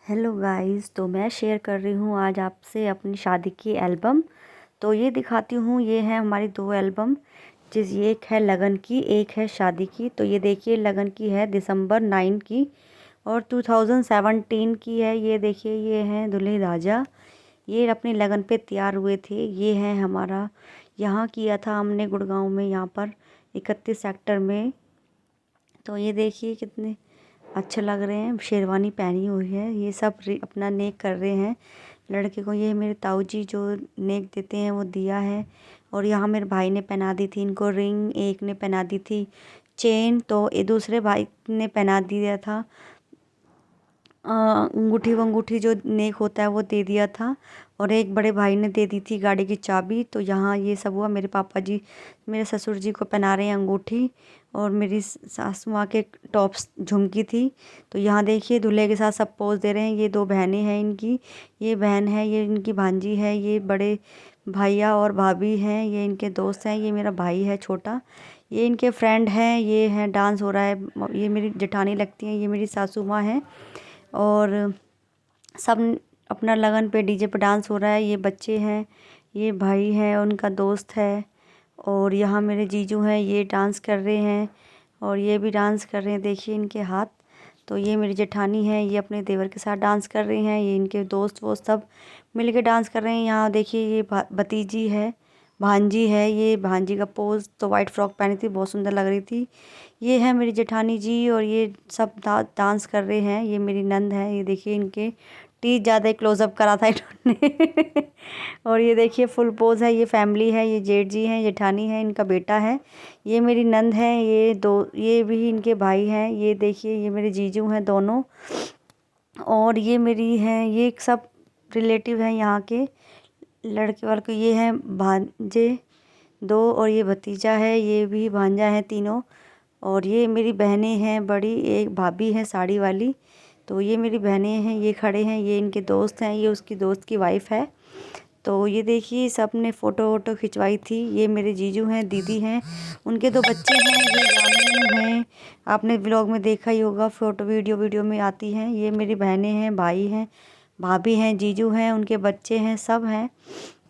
Hello guys, तो मैं share कर रही हूँ आज आपसे अपनी शादी की एल्बम। तो ये दिखाती हूँ, ये है हमारी दो एल्बम। एक है लगन की, एक है शादी की। तो ये देखिए, लगन की है दिसंबर 9 की और 2017 की है। ये देखिए, ये हैं दूल्हे राजा। ये अपनी लगन पे तैयार हुए थे। ये है हमारा, यहाँ किया था हमने गुड़गांव में, यहाँ पर 31 सेक्टर में। तो ये देखिए कितने अच्छे लग रहे हैं, शेरवानी पहनी हुई है। ये सब अपना नेक कर रहे हैं लड़के को। ये मेरे ताऊ जी जो नेक देते हैं वो दिया है। और यहाँ मेरे भाई ने पहना दी थी इनको रिंग, एक ने पहना दी थी चेन, तो ये दूसरे भाई ने पहना दिया था अंगूठी वंगूठी जो नेक होता है वो दे दिया था। और एक बड़े भाई ने दे दी थी गाड़ी की चाबी। तो यहाँ ये सब हुआ। मेरे पापा जी, मेरे ससुर जी को पहना रहे हैं अंगूठी, और मेरी सासू माँ के टॉप्स झुमकी थी। तो यहाँ देखिए दूल्हे के साथ सब पोज दे रहे हैं। ये दो बहनें हैं इनकी, ये बहन है, ये इनकी भांजी है, ये बड़े भैया और भाभी हैं, ये इनके दोस्त हैं, ये मेरा भाई है छोटा, ये इनके फ्रेंड हैं। ये हैं, डांस हो रहा है। ये मेरी जेठानी लगती हैं, ये मेरी सासू माँ हैं। और सब अपना लगन पे डीजे पे डांस हो रहा है। ये बच्चे हैं, ये भाई है, उनका दोस्त है। और यहाँ मेरे जीजू हैं, ये डांस कर रहे हैं और ये भी डांस कर रहे हैं, देखिए इनके हाथ। तो ये मेरी जेठानी है, ये अपने देवर के साथ डांस कर रही हैं। ये इनके दोस्त वो सब मिल के डांस कर रहे हैं। यहाँ देखिए, ये भतीजी है, भांजी है। ये भांजी का पोज तो वाइट फ्रॉक पहनी थी, बहुत सुंदर लग रही थी। ये है मेरी जेठानी जी, और ये सब डांस कर रहे हैं। ये मेरी नंद है, ये देखिए इनके टीथ ज़्यादा ही क्लोजअप करा था इन्होंने और ये देखिए फुल पोज है। ये फैमिली है, ये जेठ जी हैं, जेठानी है, इनका बेटा है। ये मेरी नंद है, ये भी इनके भाई हैं। ये देखिए, ये मेरे जीजू हैं दोनों। और ये मेरी हैं, ये सब रिलेटिव हैं यहाँ के लड़के वाले को। ये हैं भांजे दो, और ये भतीजा है, ये भी भांजा है तीनों। और ये मेरी बहनें हैं बड़ी, एक भाभी है साड़ी वाली। तो ये मेरी बहनें हैं, ये खड़े हैं, ये इनके दोस्त हैं, ये उसकी दोस्त की वाइफ है। तो ये देखिए सब ने फ़ोटो वोटो खिंचवाई थी। ये मेरे जीजू हैं, दीदी हैं, उनके दो बच्चे हैं, ये जामुन हैं। आपने व्लॉग में देखा ही होगा, फ़ोटो वीडियो में आती हैं। ये मेरी बहनें हैं, भाई हैं, भाभी हैं, जीजू हैं, उनके बच्चे हैं, सब हैं।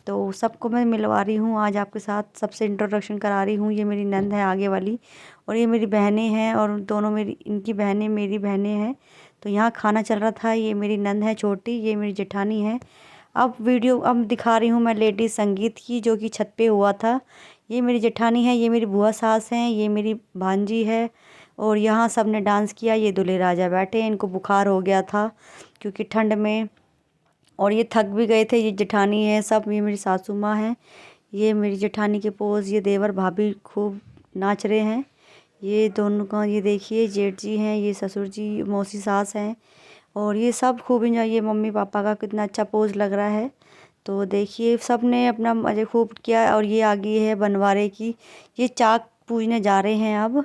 तो सबको मैं मिलवा रही हूँ आज आपके साथ, सबसे इंट्रोडक्शन करा रही हूँ। ये मेरी नंद है आगे वाली, और ये मेरी बहनें हैं, और दोनों मेरी इनकी बहनें मेरी बहनें हैं। तो यहाँ खाना चल रहा था। ये मेरी नंद है छोटी, ये मेरी जेठानी है। अब दिखा रही हूँ मैं लेडीज संगीत की, जो कि छत पे हुआ था। ये मेरी जेठानी है, ये मेरी बुआ सास हैं, ये मेरी भांजी है। और यहाँ सब ने डांस किया। ये दूल्हे राजा बैठे हैं, इनको बुखार हो गया था क्योंकि ठंड में, और ये थक भी गए थे। ये जेठानी है सब, ये मेरी सासू माँ हैं। ये मेरी जेठानी के पोज, ये देवर भाभी खूब नाच रहे हैं। ये दोनों का, ये देखिए जेठ जी हैं, ये ससुर जी मौसी सास हैं, और ये सब खूब इंजॉय। ये मम्मी पापा का कितना अच्छा पोज लग रहा है। तो देखिए सब ने अपना मज़े खूब किया। और ये आ गई है बनवारे की, ये चाक पूजने जा रहे हैं अब।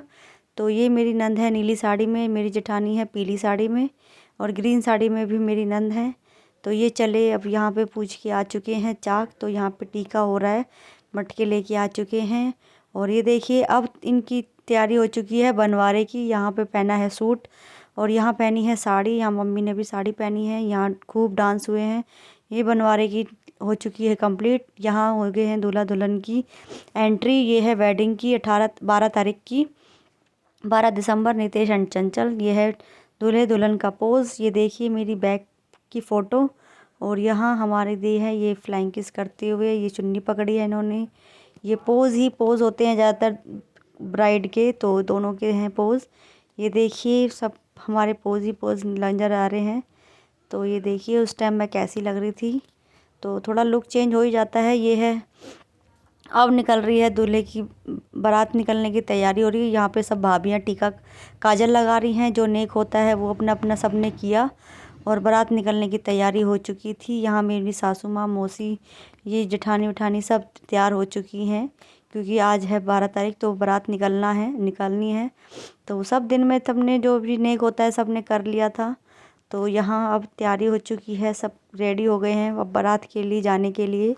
तो ये मेरी नंद है नीली साड़ी में, मेरी जेठानी है पीली साड़ी में, और ग्रीन साड़ी में भी मेरी नंद है। तो ये चले अब यहाँ पे पूछ के आ चुके हैं चाक। तो यहाँ पे टीका हो रहा है, मटके लेके आ चुके हैं। और ये देखिए अब इनकी तैयारी हो चुकी है बनवारे की। यहाँ पे पहना है सूट, और यहाँ पहनी है साड़ी। यहाँ मम्मी ने भी साड़ी पहनी है। यहाँ खूब डांस हुए हैं। ये बनवारे की हो चुकी है कंप्लीट। यहाँ हो गए हैं दूल्हा दुल्हन की एंट्री। ये है वेडिंग की 12 तारीख की, 12 दिसंबर, नितेश एंड चंचल। ये है दूल्हे दुल्हन का पोज। ये देखिए मेरी बैक की फ़ोटो। और यहाँ हमारे दी है, ये फ्लाइंग किस करते हुए, ये चुन्नी पकड़ी है इन्होंने। ये पोज ही पोज होते हैं ज़्यादातर ब्राइड के, तो दोनों के हैं पोज। ये देखिए सब हमारे पोज ही पोज नजर आ रहे हैं। तो ये देखिए उस टाइम मैं कैसी लग रही थी। तो थोड़ा लुक चेंज हो ही जाता है। ये है, अब निकल रही है दूल्हे की बारात, निकलने की तैयारी हो रही है। यहाँ पे सब भाभियाँ टीका काजल लगा रही हैं, जो नेक होता है वो अपना अपना सब ने किया। और बारात निकलने की तैयारी हो चुकी थी। यहाँ मेरी सासू माँ, मौसी, ये जेठानी उठानी सब तैयार हो चुकी हैं, क्योंकि आज है 12 तारीख, तो बारात निकलनी है। तो सब दिन में सब ने जो भी नेक होता है सब ने कर लिया था। तो यहाँ अब तैयारी हो चुकी है, सब रेडी हो गए हैं अब बारात के लिए जाने के लिए।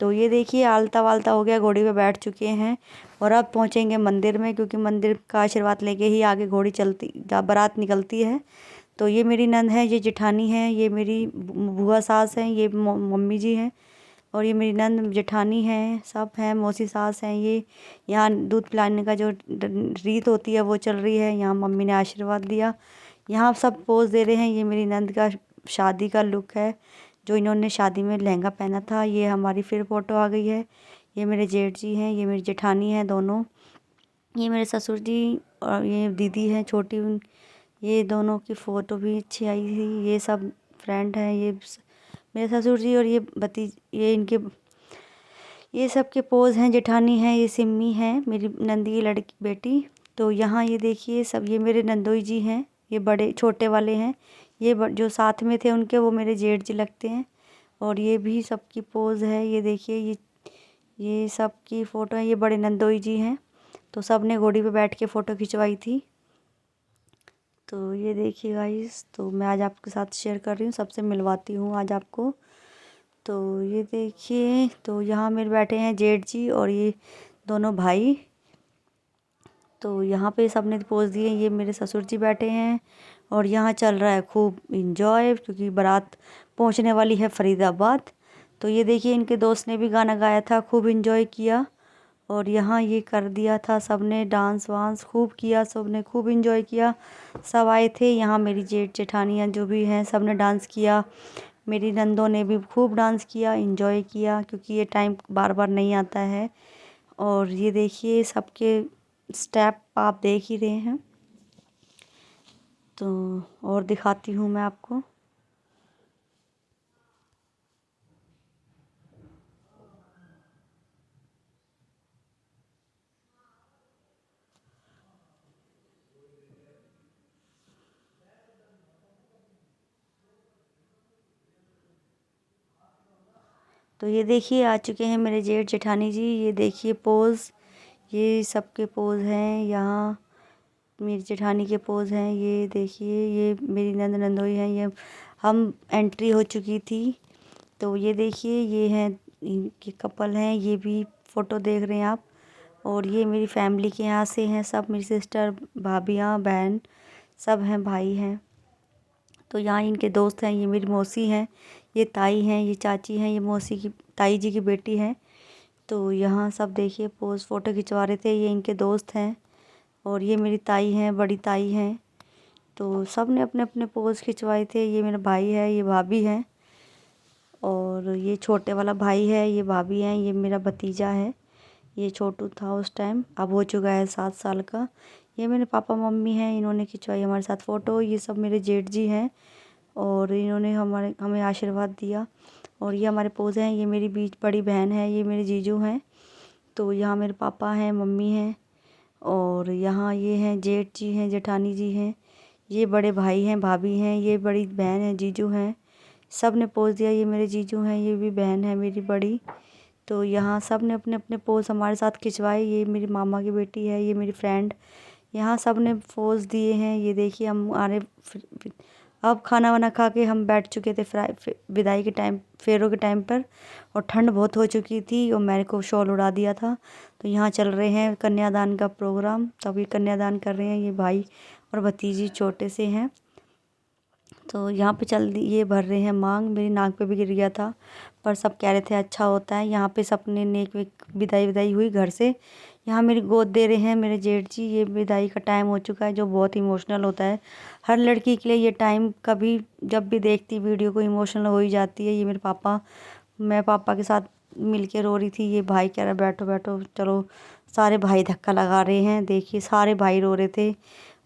तो ये देखिए आलता वालता हो गया, घोड़ी पे बैठ चुके हैं, और अब पहुँचेंगे मंदिर में, क्योंकि मंदिर का आशीर्वाद लेके ही आगे घोड़ी चलती बारात निकलती है। तो ये मेरी नंद है, ये जेठानी है, ये मेरी बुआ सास हैं, ये मम्मी जी हैं, और ये मेरी नंद जेठानी हैं, सब हैं, मौसी सास हैं। ये यहाँ दूध पिलाने का जो रीत होती है वो चल रही है। यहाँ मम्मी ने आशीर्वाद दिया, यहाँ सब पोज दे रहे हैं। ये मेरी नंद का शादी का लुक है, जो इन्होंने शादी में लहंगा पहना था। ये हमारी फिर फ़ोटो आ गई है। ये मेरे जेठ जी हैं, ये मेरी जेठानी हैं दोनों। ये मेरे ससुर जी और ये दीदी हैं छोटी, ये दोनों की फ़ोटो भी अच्छी आई थी। ये सब फ्रेंड हैं, ये मेरे ससुर जी और ये इनके ये सब के पोज हैं। जेठानी हैं, ये सिम्मी हैं, मेरी नंदी की लड़की बेटी। तो यहाँ ये देखिए सब, ये मेरे नंदोई जी हैं, ये बड़े छोटे वाले हैं। ये जो साथ में थे उनके, वो मेरे जेठ जी लगते हैं। और ये भी सबकी पोज है, ये देखिए, ये सब की फ़ोटो है। ये बड़े नंदोई जी हैं। तो सब ने घोड़ी पे बैठ के फ़ोटो खिंचवाई थी। तो ये देखिए गाइस, तो मैं आज आपके साथ शेयर कर रही हूँ, सबसे मिलवाती हूँ आज आपको। तो ये देखिए, तो यहाँ मेरे बैठे हैं जेठ जी और ये दोनों भाई। तो यहाँ पे सब ने पोज दिए। ये मेरे ससुर जी बैठे हैं और यहाँ चल रहा है खूब इंजॉय, क्योंकि बारात पहुँचने वाली है फरीदाबाद। तो ये देखिए, इनके दोस्त ने भी गाना गाया था, खूब इंजॉय किया। और यहाँ ये कर दिया था, सब ने डांस वांस खूब किया, सब ने खूब इंजॉय किया। सब आए थे यहाँ, मेरी जेठ जेठानियाँ जो भी हैं, सब ने डांस किया। मेरी नंदों ने भी खूब डांस किया, इंजॉय किया, क्योंकि ये टाइम बार बार नहीं आता है। और ये देखिए, सबके स्टेप आप देख ही रहे हैं। तो और दिखाती हूँ मैं आपको। तो ये देखिए, आ चुके हैं मेरे जेठ जेठानी जी। ये देखिए पोज, ये सबके पोज हैं। यहाँ मेरी जेठानी के पोज हैं, ये देखिए, ये मेरी नंद नंदोई हैं। ये हम एंट्री हो चुकी थी। तो ये देखिए, ये हैं, इनके कपल हैं, ये भी फ़ोटो देख रहे हैं आप। और ये मेरी फैमिली के यहाँ से हैं सब, मेरी सिस्टर, भाभियाँ, बहन सब हैं, भाई हैं। तो यहाँ इनके दोस्त हैं, ये मेरी मौसी हैं, ये ताई हैं, ये चाची हैं, ये मौसी की ताई जी की बेटी हैं। तो यहाँ सब देखिए पोज फ़ोटो खिंचवा रहे थे, ये इनके दोस्त हैं। और ये मेरी ताई हैं, बड़ी ताई हैं। तो सब ने अपने अपने पोज खिंचवाए थे। ये मेरा भाई है, ये भाभी है, और ये छोटे वाला भाई है, ये भाभी हैं। ये मेरा भतीजा है, ये छोटू था उस टाइम, अब हो चुका है 7 साल का। ये मेरे पापा मम्मी हैं, इन्होंने खिंचवाई हमारे साथ फ़ोटो। ये सब मेरे जेठ जी हैं और इन्होंने हमें आशीर्वाद दिया। और ये हमारे पोज हैं। ये मेरी बीच बड़ी बहन है, ये मेरे जीजू हैं। तो यहाँ मेरे पापा हैं, मम्मी हैं, और यहाँ ये हैं जेठ जी हैं, जेठानी जी हैं, ये बड़े भाई हैं, भाभी हैं, ये बड़ी बहन है, जीजू हैं। सब ने पोज दिया। ये मेरे जीजू हैं, ये भी बहन है मेरी बड़ी। तो यहाँ सब ने अपने अपने पोज हमारे साथ खिंचवाए। ये मेरी मामा की बेटी है, ये मेरी फ्रेंड। यहाँ सब ने पोज दिए हैं। ये देखिए, हम अब खाना वाना खा के हम बैठ चुके थे विदाई के टाइम, फेरों के टाइम पर। और ठंड बहुत हो चुकी थी और मेरे को शॉल उड़ा दिया था। तो यहाँ चल रहे हैं कन्यादान का प्रोग्राम, तभी कन्यादान कर रहे हैं। ये भाई और भतीजी छोटे से हैं। तो यहाँ पे ये भर रहे हैं मांग, मेरी नाक पे भी गिर गया था, पर सब कह रहे थे अच्छा होता है। यहाँ पे सबने नेक विदाई हुई घर से। यहाँ मेरी गोद दे रहे हैं मेरे जेठ जी। ये विदाई का टाइम हो चुका है, जो बहुत इमोशनल होता है हर लड़की के लिए। ये टाइम कभी जब भी देखती वीडियो को इमोशनल हो ही जाती है। ये मेरे पापा, मैं पापा के साथ मिल के रो रही थी। ये भाई कह रहा बैठो बैठो, चलो। सारे भाई धक्का लगा रहे हैं, देखिए सारे भाई रो रहे थे।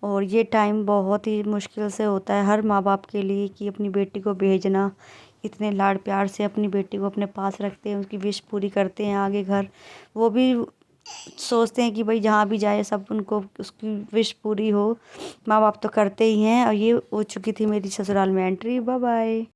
और ये टाइम बहुत ही मुश्किल से होता है हर माँ बाप के लिए, कि अपनी बेटी को भेजना, इतने लाड प्यार से अपनी बेटी को अपने पास रखते हैं, उसकी विश पूरी करते हैं। आगे घर वो भी सोचते हैं कि भाई जहाँ भी जाए सब उनको उसकी विश पूरी हो। माँ बाप तो करते ही हैं। और ये हो चुकी थी मेरी ससुराल में एंट्री। Bye bye.